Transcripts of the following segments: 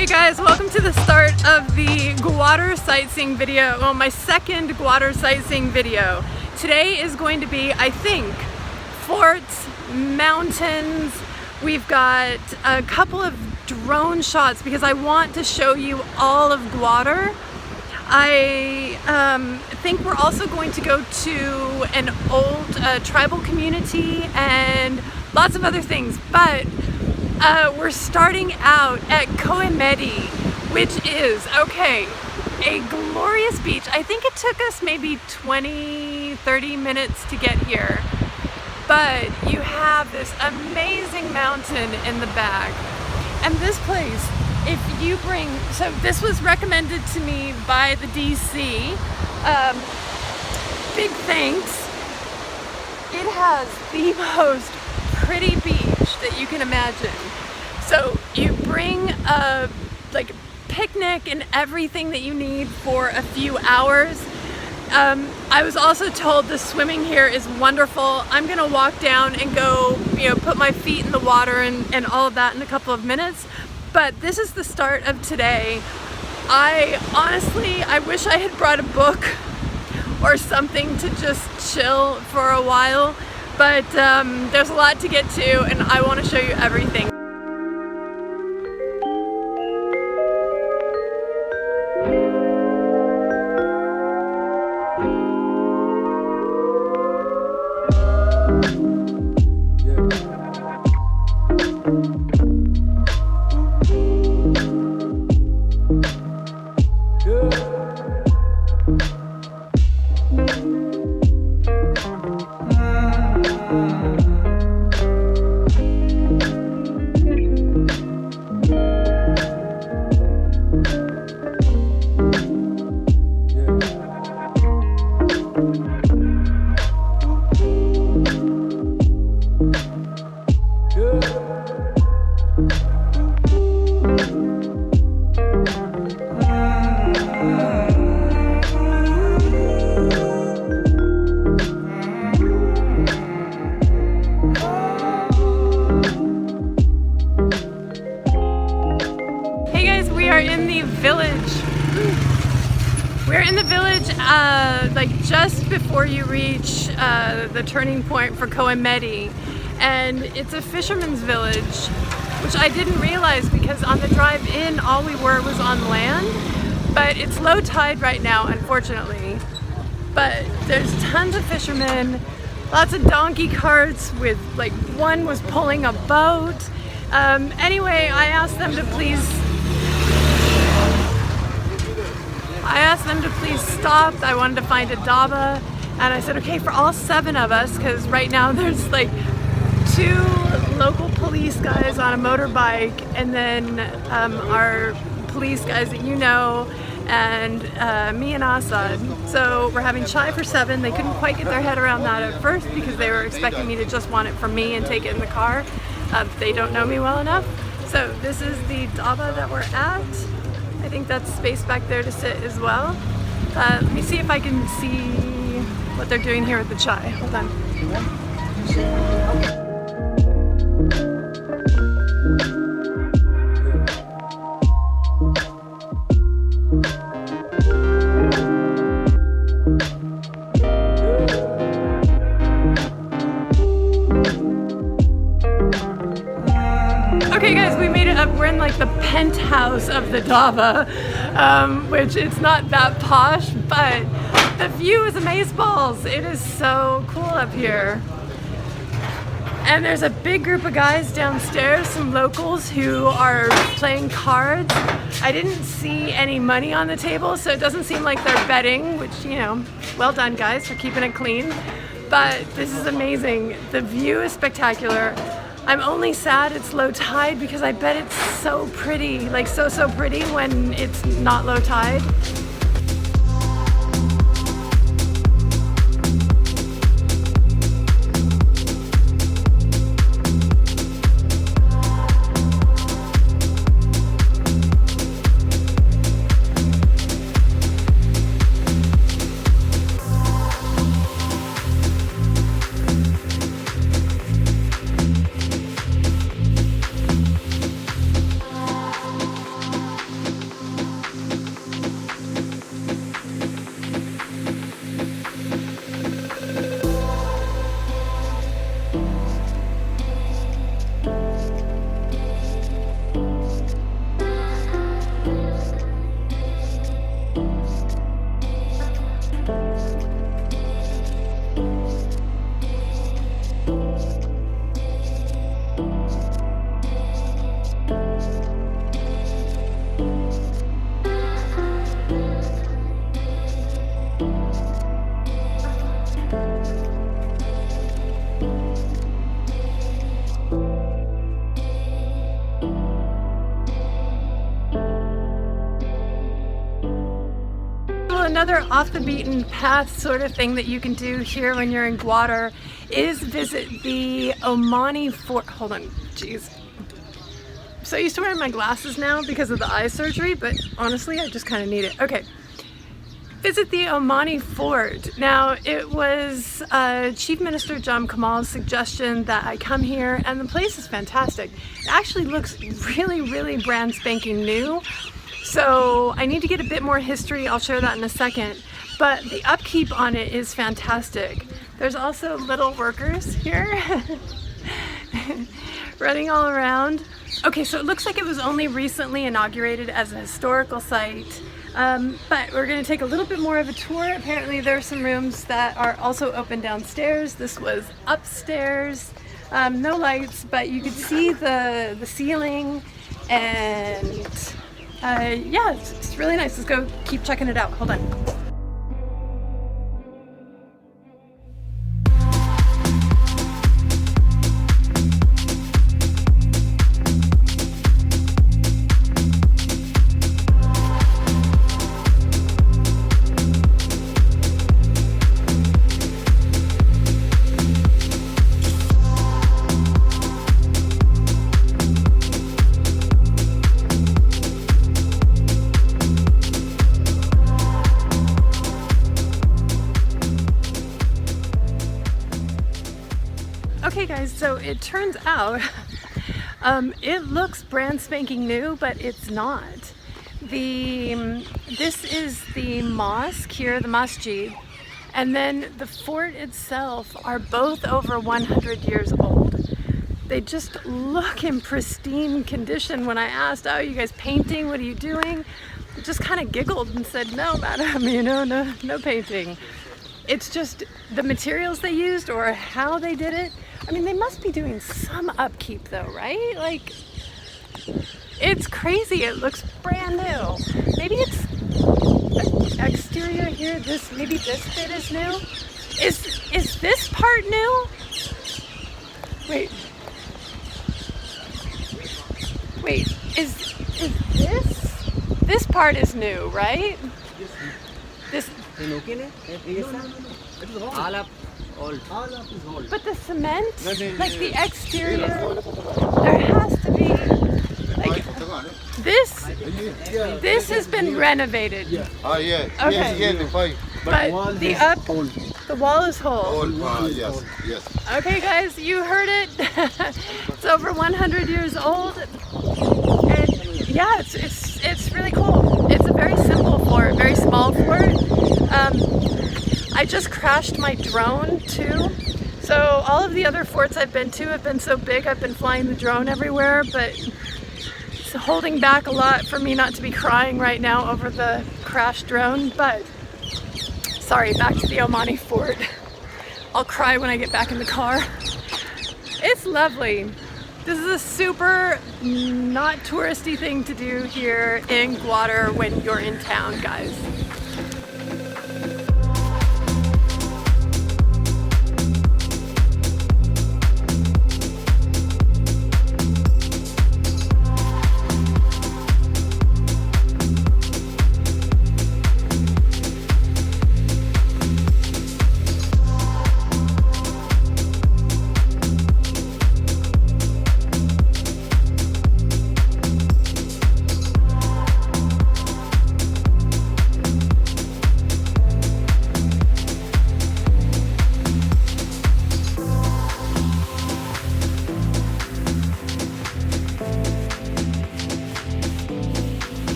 Hey guys, welcome to the start of the Gwadar sightseeing video. Well, my second Gwadar sightseeing video. Today is going to be, I think, forts, mountains. We've got a couple of drone shots because I want to show you all of Gwadar. I think we're also going to go to an old tribal community and lots of other things, but we're starting out at Koh-e-Mehdi, which is, okay, a glorious beach. I think it took us maybe 20-30 minutes to get here, but you have this amazing mountain in the back. And this place, if you bring, so this was recommended to me by the DC, big thanks. It has the most pretty beach that you can imagine. So you bring a picnic and everything that you need for a few hours. I was also told the swimming here is wonderful. I'm gonna walk down and go, put my feet in the water and all of that in a couple of minutes. But this is the start of today. I wish I had brought a book or something to just chill for a while, but there's a lot to get to and I want to show you everything. We're in the village just before you reach the turning point for Koinmedi, and it's a fisherman's village, which I didn't realize because on the drive in all we were was on land, but it's low tide right now, unfortunately. But there's tons of fishermen, lots of donkey carts with one was pulling a boat. Anyway, I asked them to please stop. I wanted to find a dhaba, and I said, okay, for all 7 of us, because right now there's 2 local police guys on a motorbike, and then our police guys that you know, and me and Assad. So we're having chai for 7. They couldn't quite get their head around that at first because they were expecting me to just want it for me and take it in the car. They don't know me well enough. So this is the dhaba that we're at. I think that's space back there to sit as well. Let me see if I can see what they're doing here with the chai. Hold on. Okay guys, we made it up. We're in the penthouse of the dhaba, which it's not that posh, but the view is amazeballs. It is so cool up here. And there's a big group of guys downstairs, some locals who are playing cards. I didn't see any money on the table, so it doesn't seem like they're betting, which, well done guys for keeping it clean. But this is amazing. The view is spectacular. I'm only sad it's low tide because I bet it's so pretty, so pretty when it's not low tide. So another off the beaten path sort of thing that you can do here when you're in Gwadar is visit the Amani Fort. Hold on, jeez. I'm so used to wearing my glasses now because of the eye surgery, but honestly, I just kind of need it. Okay. Visit the Amani Fort. Now, it was Chief Minister John Kamal's suggestion that I come here, and the place is fantastic. It actually looks really, really brand spanking new. So I need to get a bit more history. I'll share that in a second. But the upkeep on it is fantastic. There's also little workers here running all around. Okay, so it looks like it was only recently inaugurated as a historical site. But we're going to take a little bit more of a tour. Apparently there are some rooms that are also open downstairs. This was upstairs. No lights, but you could see the ceiling, and yeah, it's really nice. Let's go keep checking it out. Hold on. Okay guys, so it turns out it looks brand spanking new, but it's not. This is the mosque here, the masjid, and then the fort itself are both over 100 years old. They just look in pristine condition. When I asked, "Oh, you guys painting? What are you doing?" They just kind of giggled and said, "No, madam, you know, no painting." It's just the materials they used or how they did it. I mean, they must be doing some upkeep though, right? Like, it's crazy. It looks brand new. Maybe it's the exterior here. Maybe this bit is new. Is this part new? Wait, is this part is new, right? This. But the cement, like the exterior, there has to be, like, this has been renovated. Oh yeah. Okay. But the wall is whole. Yes. Okay guys, you heard it. It's over 100 years old. And yeah, it's really cool. It's a very simple fort, very small fort. I just crashed my drone too. So all of the other forts I've been to have been so big, I've been flying the drone everywhere, but it's holding back a lot for me not to be crying right now over the crashed drone. But sorry, back to the Omani Fort. I'll cry when I get back in the car. It's lovely. This is a super not touristy thing to do here in Gwadar when you're in town, guys.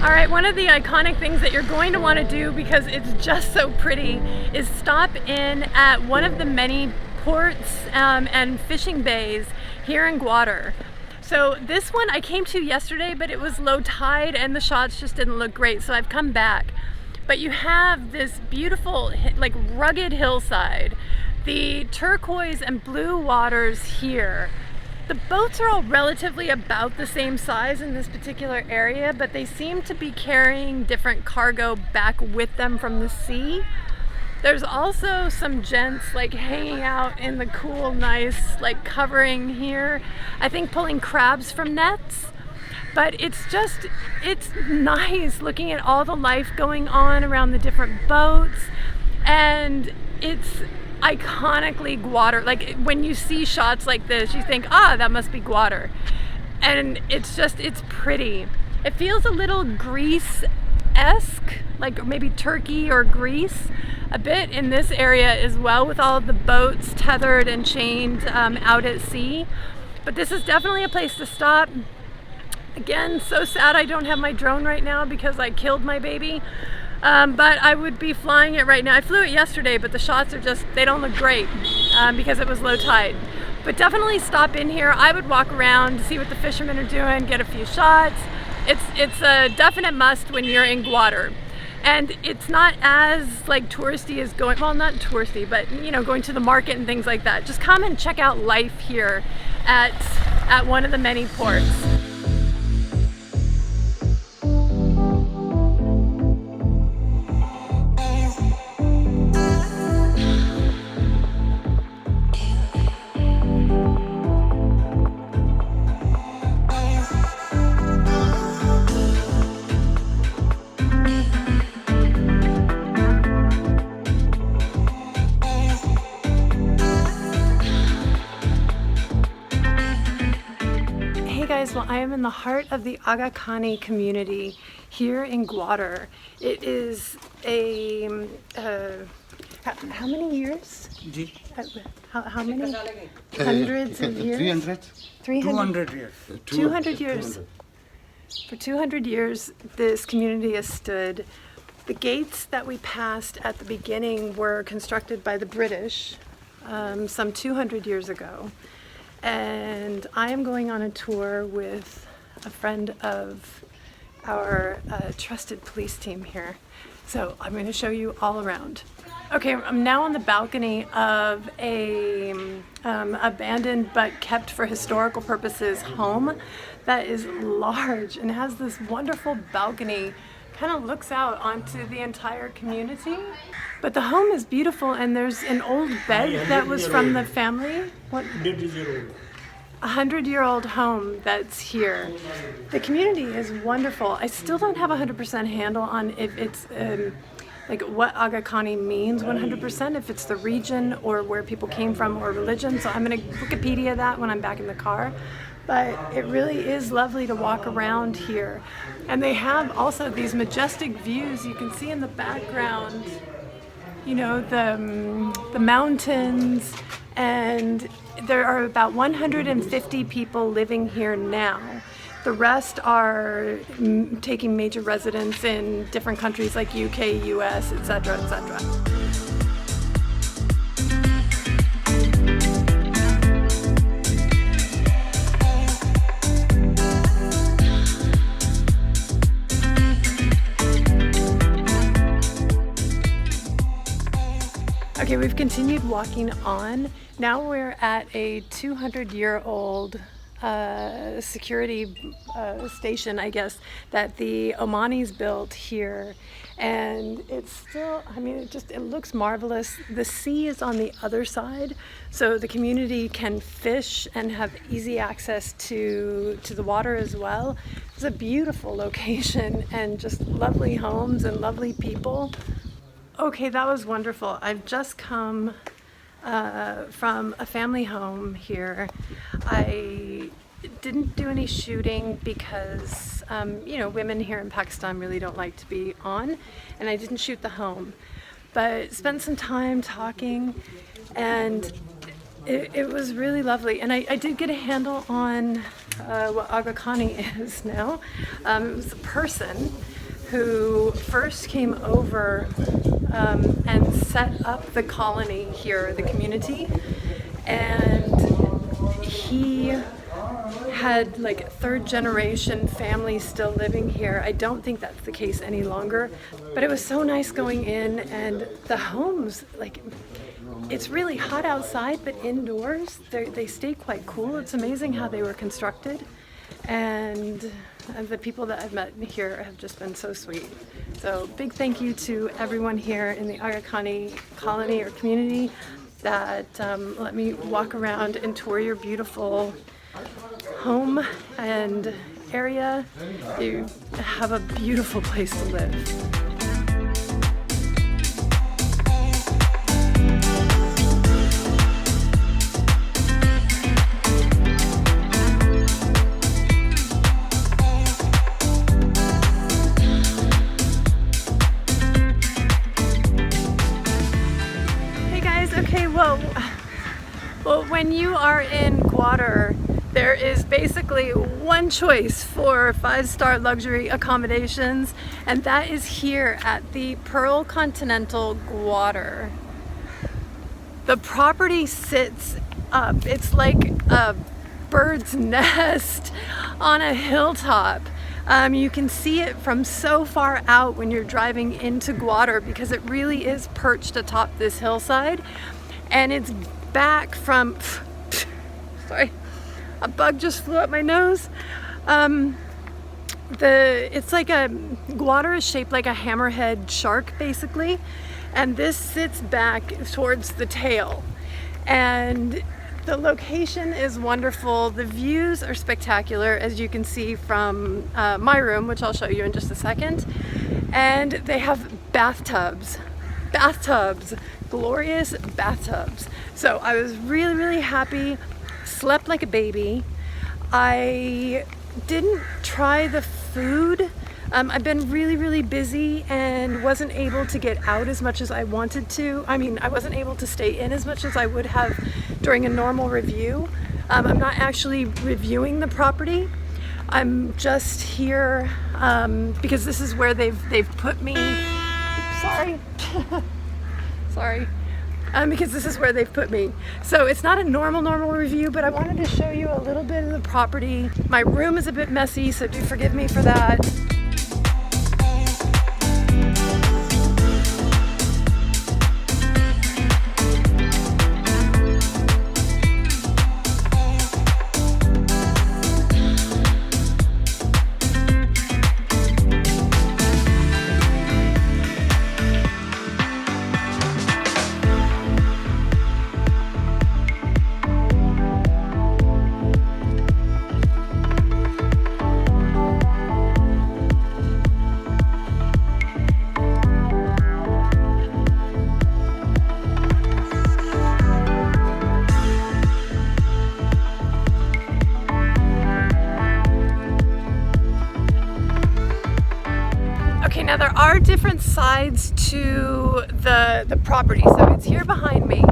Alright, one of the iconic things that you're going to want to do, because it's just so pretty, is stop in at one of the many ports and fishing bays here in Gwadar. So this one I came to yesterday, but it was low tide and the shots just didn't look great, so I've come back. But you have this beautiful, like, rugged hillside, the turquoise and blue waters here. The boats are all relatively about the same size in this particular area, but they seem to be carrying different cargo back with them from the sea. There's also some gents like hanging out in the cool, nice like covering here. I think pulling crabs from nets. But it's nice looking at all the life going on around the different boats, and it's iconically Gwadar. Like when you see shots like this, you think, ah, that must be Gwadar. And it's pretty. It feels a little Greece-esque, like maybe Turkey or Greece, a bit in this area as well, with all of the boats tethered and chained out at sea. But this is definitely a place to stop. Again, so sad I don't have my drone right now because I killed my baby. But I would be flying it right now. I flew it yesterday, but the shots are they don't look great because it was low tide. But definitely stop in here. I would walk around, see what the fishermen are doing, get a few shots. It's a definite must when you're in Gwadar. And it's not as like touristy as well, not touristy, but you know, going to the market and things like that. Just come and check out life here at one of the many ports. Well, I am in the heart of the Agha Khani community here in Gwadar. It is a how many years? How many hundreds of years? 200 years. 200 years. For 200 years, this community has stood. The gates that we passed at the beginning were constructed by the British some 200 years ago. And I am going on a tour with a friend of our trusted police team here. So I'm going to show you all around. Okay, I'm now on the balcony of a abandoned but kept for historical purposes home that is large and has this wonderful balcony. Kind of looks out onto the entire community. But the home is beautiful, and there's an old bed that was from the family. What? 100-year-old home that's here. The community is wonderful. I still don't have 100% handle on if it's like what Agha Khani means 100%, if it's the region or where people came from or religion. So I'm going to Wikipedia that when I'm back in the car. But it really is lovely to walk around here. And they have also these majestic views. You can see in the background, you know, the mountains, and there are about 150 people living here now. The rest are taking major residence in different countries like UK, US, etc., etc. Okay, we've continued walking on. Now we're at a 200-year-old security station, I guess, that the Omanis built here. And it's still, I mean, it looks marvelous. The sea is on the other side, so the community can fish and have easy access to the water as well. It's a beautiful location and just lovely homes and lovely people. Okay, that was wonderful. I've just come from a family home here. I didn't do any shooting because, you know, women here in Pakistan really don't like to be on, and I didn't shoot the home. But spent some time talking, and it was really lovely. And I did get a handle on what Agha Khani is now. It was a person who first came over and set up the colony here, the community, and he had like third generation family still living here. I don't think that's the case any longer, but it was so nice going in, and the homes, like, it's really hot outside, but indoors they stay quite cool. It's amazing how they were constructed. And and the people that I've met here have just been so sweet. So big thank you to everyone here in the Agha Khani colony or community that let me walk around and tour your beautiful home and area. You have a beautiful place to live. Well, when you are in Gwadar, there is basically one choice for 5-star luxury accommodations, and that is here at the Pearl Continental Gwadar. The property sits up, it's like a bird's nest on a hilltop. You can see it from so far out when you're driving into Gwadar because it really is perched atop this hillside, and it's back from, sorry, a bug just flew up my nose. It's like Gwadar is shaped like a hammerhead shark basically, and this sits back towards the tail. And the location is wonderful. The views are spectacular, as you can see from my room, which I'll show you in just a second. And they have bathtubs, glorious bathtubs. So I was really, really happy, slept like a baby. I didn't try the food. I've been really, really busy and wasn't able to get out as much as I wanted to. I mean, I wasn't able to stay in as much as I would have during a normal review. I'm not actually reviewing the property. I'm just here because this is where they've put me. Sorry. Sorry. Because this is where they've put me. So it's not a normal review, but I wanted to show you a little bit of the property. My room is a bit messy, so do forgive me for that. Now there are different sides to the property, so it's here behind me,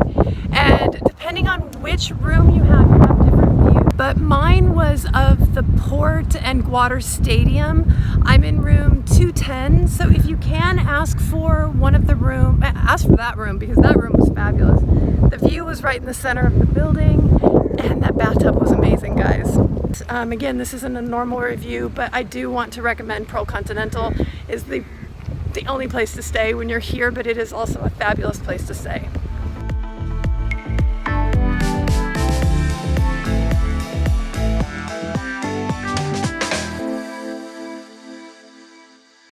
and depending on which room you have different views. But mine was of the port and Gwadar Stadium. I'm in room 210, so if you can ask for one of the room, ask for that room because that room was fabulous. The view was right in the center of the building, and that bathtub was amazing, guys. Again, this isn't a normal review, but I do want to recommend Pearl Continental. Is the only place to stay when you're here, but it is also a fabulous place to stay.